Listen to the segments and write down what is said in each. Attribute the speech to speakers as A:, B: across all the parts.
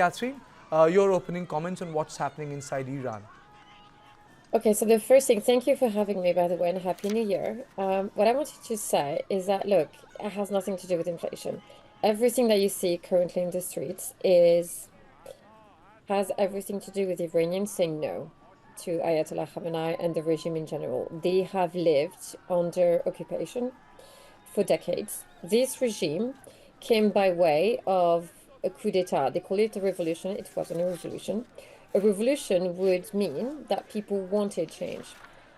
A: Catherine, your opening comments on what's happening inside Iran.
B: Okay, so the first thing, thank you for having me, by the way, and Happy New Year. What I wanted to say is that, look, it has nothing to do with inflation. Everything that you see currently in the streets has everything to do with Iranians saying no to Ayatollah Khamenei and the regime in general. They have lived under occupation for decades. This regime came by way of a coup d'etat. They call it a revolution. It wasn't a revolution. A revolution would mean that people wanted change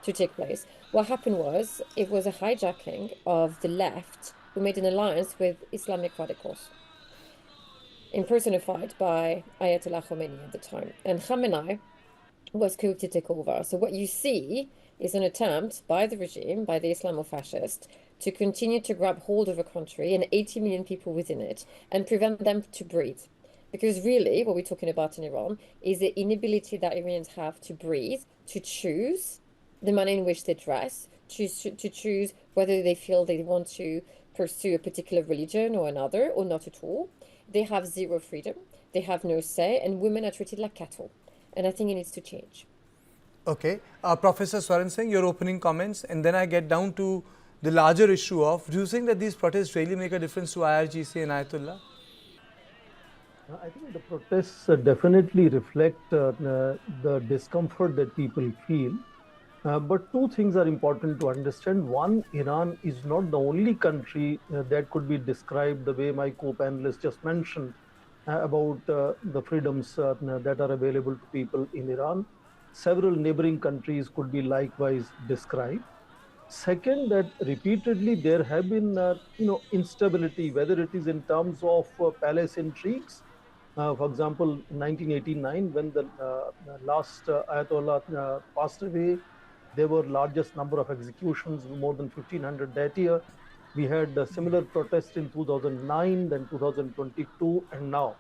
B: to take place. What happened was it was a hijacking of the left who made an alliance with Islamic radicals, impersonified by Ayatollah Khamenei at the time. And Khamenei was quick to take over. So what you see is an attempt by the regime, by the Islamofascist, to continue to grab hold of a country and 80 million people within it and prevent them to breathe. Because really, what we're talking about in Iran is the inability that Iranians have to breathe, to choose the manner in which they dress, to choose whether they feel they want to pursue a particular religion or another, or not at all. They have zero freedom, they have no say, and women are treated like cattle. And I think it needs to change.
A: Okay, Professor Swaran Singh, your opening comments, and then I get down to the larger issue of, do you think that these protests really make a difference to IRGC and Ayatollah?
C: I think the protests definitely reflect the discomfort that people feel. But two things are important to understand. One, Iran is not the only country that could be described the way my co-panelist just mentioned about the freedoms that are available to people in Iran. Several neighboring countries could be likewise described. Second, that repeatedly there have been instability, whether it is in terms of palace intrigues. For example, in 1989, when the last Ayatollah passed away, there were largest number of executions, more than 1,500 that year. We had similar protests in 2009, then 2022, and now.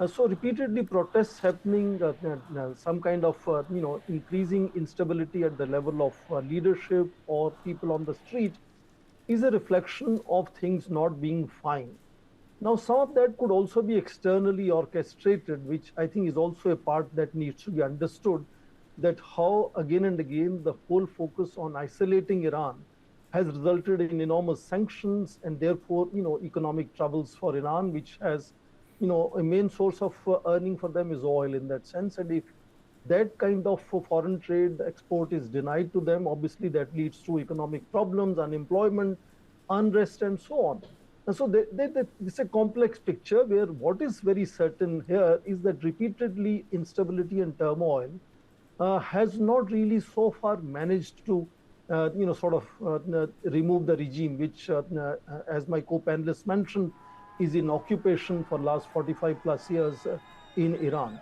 C: So repeatedly protests happening, some kind of increasing instability at the level of leadership or people on the street is a reflection of things not being fine. Now, some of that could also be externally orchestrated, which I think is also a part that needs to be understood, that how again and again the whole focus on isolating Iran has resulted in enormous sanctions and therefore, economic troubles for Iran, which has, a main source of earning for them is oil in that sense. And if that kind of foreign trade export is denied to them, obviously that leads to economic problems, unemployment, unrest, and so on. And so it's a complex picture where what is very certain here is that repeatedly instability and turmoil has not really so far managed to, remove the regime, which, as my co-panelists mentioned, is in occupation for last 45 plus years in Iran.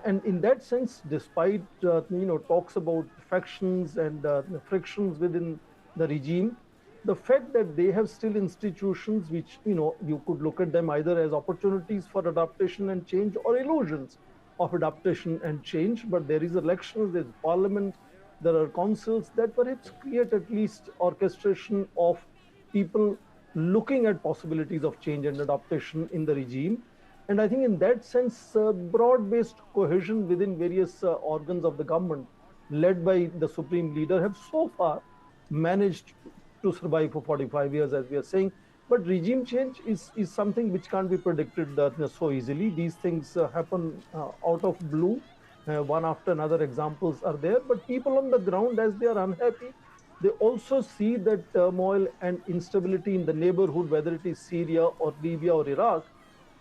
C: And in that sense, despite, talks about factions and frictions within the regime, the fact that they have still institutions which, you could look at them either as opportunities for adaptation and change or illusions of adaptation and change. But there is elections, there's parliament, there are councils that perhaps create at least orchestration of people looking at possibilities of change and adaptation in the regime. And I think in that sense, broad-based cohesion within various organs of the government, led by the supreme leader, have so far managed to survive for 45 years, as we are saying. But regime change is something which can't be predicted so easily. These things happen out of blue. One after another examples are there. But people on the ground, as they are unhappy, they also see that turmoil and instability in the neighborhood, whether it is Syria or Libya or Iraq,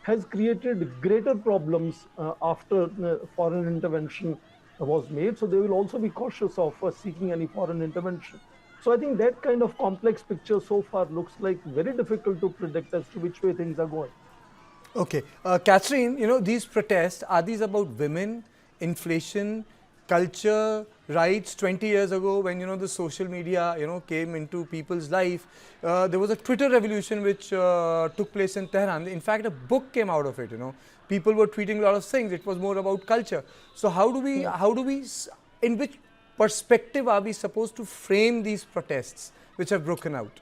C: has created greater problems after foreign intervention was made. So they will also be cautious of seeking any foreign intervention. So I think that kind of complex picture so far looks like very difficult to predict as to which way things are going.
A: Okay, Catherine, these protests, are these about women, inflation, culture, rights? 20 years ago, when the social media came into people's life, there was a Twitter revolution which took place in Tehran. In fact, a book came out of it. People were tweeting a lot of things. It was more about culture. So how do we, in which perspective are we supposed to frame these protests which have broken out?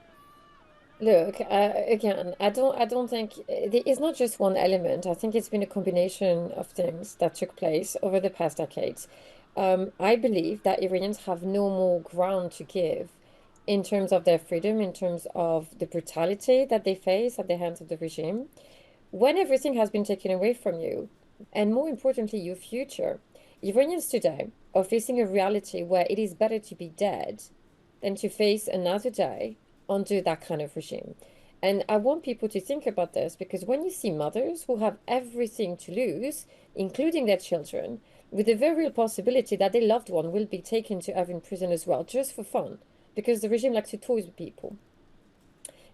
B: Look, again, I don't think it's not just one element. I think it's been a combination of things that took place over the past decades. I believe that Iranians have no more ground to give in terms of their freedom, in terms of the brutality that they face at the hands of the regime. When everything has been taken away from you, and more importantly, your future, Iranians today are facing a reality where it is better to be dead than to face another day under that kind of regime. And I want people to think about this because when you see mothers who have everything to lose, including their children, with the very real possibility that their loved one will be taken to Evin prison as well, just for fun, because the regime likes to toy with people.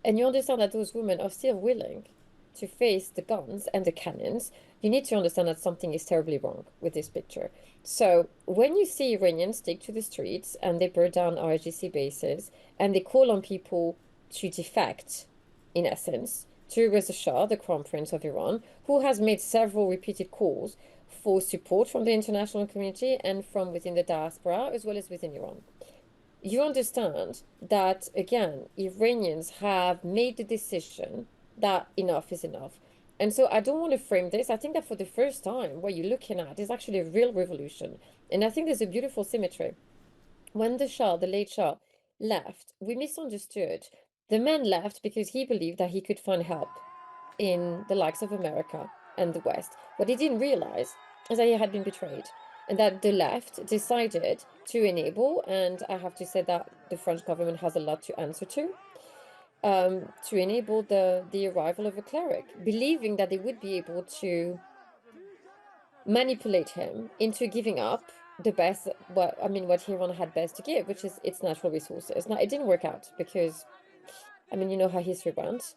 B: And you understand that those women are still willing to face the guns and the cannons, you need to understand that something is terribly wrong with this picture. So when you see Iranians take to the streets and they burn down RGC bases and they call on people to defect, in essence, to Reza Shah, the Crown Prince of Iran, who has made several repeated calls for support from the international community and from within the diaspora, as well as within Iran, you understand that, again, Iranians have made the decision that enough is enough. And so I don't want to frame this. I think that for the first time, what you're looking at is actually a real revolution. And I think there's a beautiful symmetry. When the Shah, the late Shah, left, we misunderstood. The man left because he believed that he could find help in the likes of America and the West. What he didn't realize is that he had been betrayed and that the left decided to enable, and I have to say that the French government has a lot to answer to enable the arrival of a cleric, believing that they would be able to manipulate him into giving up the best, what Iran had best to give, which is its natural resources. Now, it didn't work out because, you know how history went.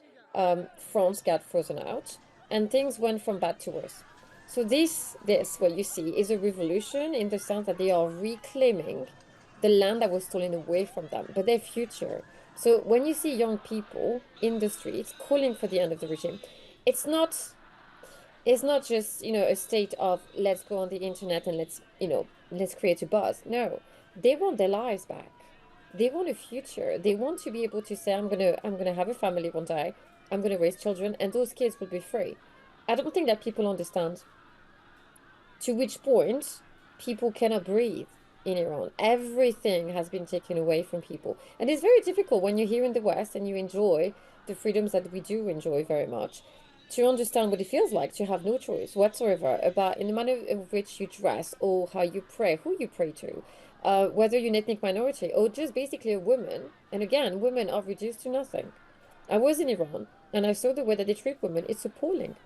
B: France got frozen out, and things went from bad to worse. So this, what you see, is a revolution in the sense that they are reclaiming the land that was stolen away from them, but their future. So when you see young people in the streets calling for the end of the regime, it's not it's not just, a state of let's go on the internet and let's create a buzz. No, they want their lives back. They want a future. They want to be able to say, I'm gonna have a family one day. I'm gonna raise children, and those kids will be free. I don't think that people understand to which point people cannot breathe in Iran. Everything has been taken away from people. And it's very difficult when you're here in the West and you enjoy the freedoms that we do enjoy very much to understand what it feels like to have no choice whatsoever about in the manner in which you dress or how you pray, who you pray to, whether you're an ethnic minority or just basically a woman. And again, women are reduced to nothing. I was in Iran and I saw the way that they treat women. It's appalling,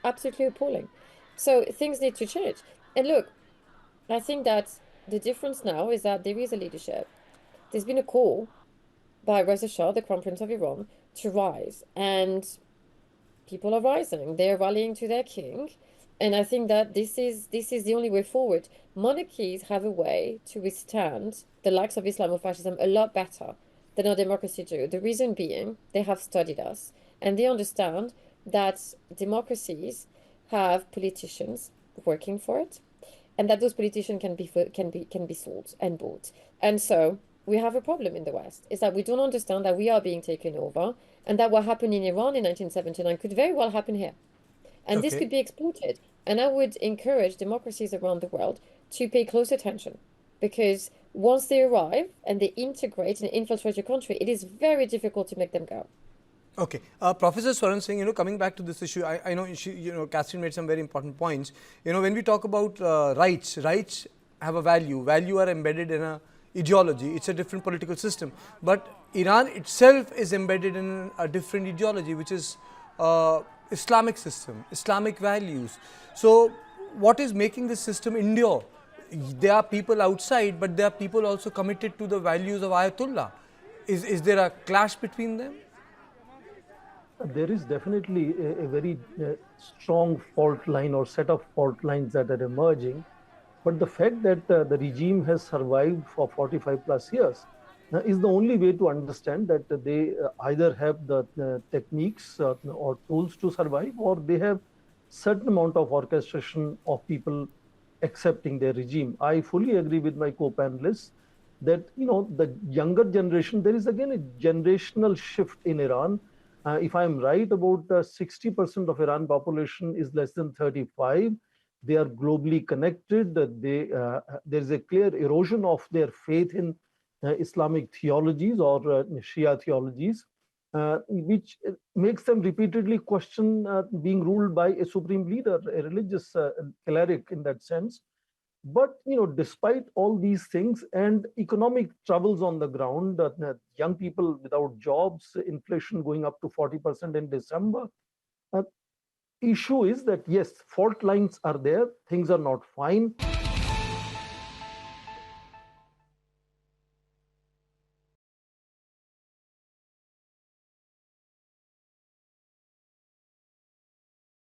B: absolutely appalling. So things need to change. And look, I think that the difference now is that there is a leadership. There's been a call by Reza Shah, the Crown Prince of Iran, to rise. And people are rising. They're rallying to their king. And I think that this is the only way forward. Monarchies have a way to withstand the likes of Islamofascism a lot better than our democracy do. The reason being, they have studied us and they understand that democracies have politicians working for it, and that those politicians can be sold and bought. And so we have a problem in the West, is that we don't understand that we are being taken over, and that what happened in Iran in 1979 could very well happen here. And this
A: Okay.
B: could be exploited. And I would encourage democracies around the world to pay close attention, because once they arrive and they integrate and infiltrate your country, it is very difficult to make them go.
A: Okay, Professor Swaran Singh, coming back to this issue, I know Catherine made some very important points. When we talk about rights have a value. Value are embedded in a ideology. It's a different political system. But Iran itself is embedded in a different ideology, which is Islamic system, Islamic values. So, what is making this system endure? There are people outside, but there are people also committed to the values of Ayatollah. Is there a clash between them?
C: There is definitely a very strong fault line or set of fault lines that are emerging. But the fact that the regime has survived for 45 plus years is the only way to understand that they either have the techniques or tools to survive, or they have certain amount of orchestration of people accepting their regime. I fully agree with my co-panelists that the younger generation, there is again a generational shift in Iran, If I'm right, about 60% of Iran population is less than 35. They are globally connected. There's a clear erosion of their faith in Islamic theologies or Shia theologies, which makes them repeatedly question being ruled by a supreme leader, a religious cleric in that sense. But despite all these things and economic troubles on the ground, young people without jobs, inflation going up to 40% in December, issue is that yes, fault lines are there, things are not fine.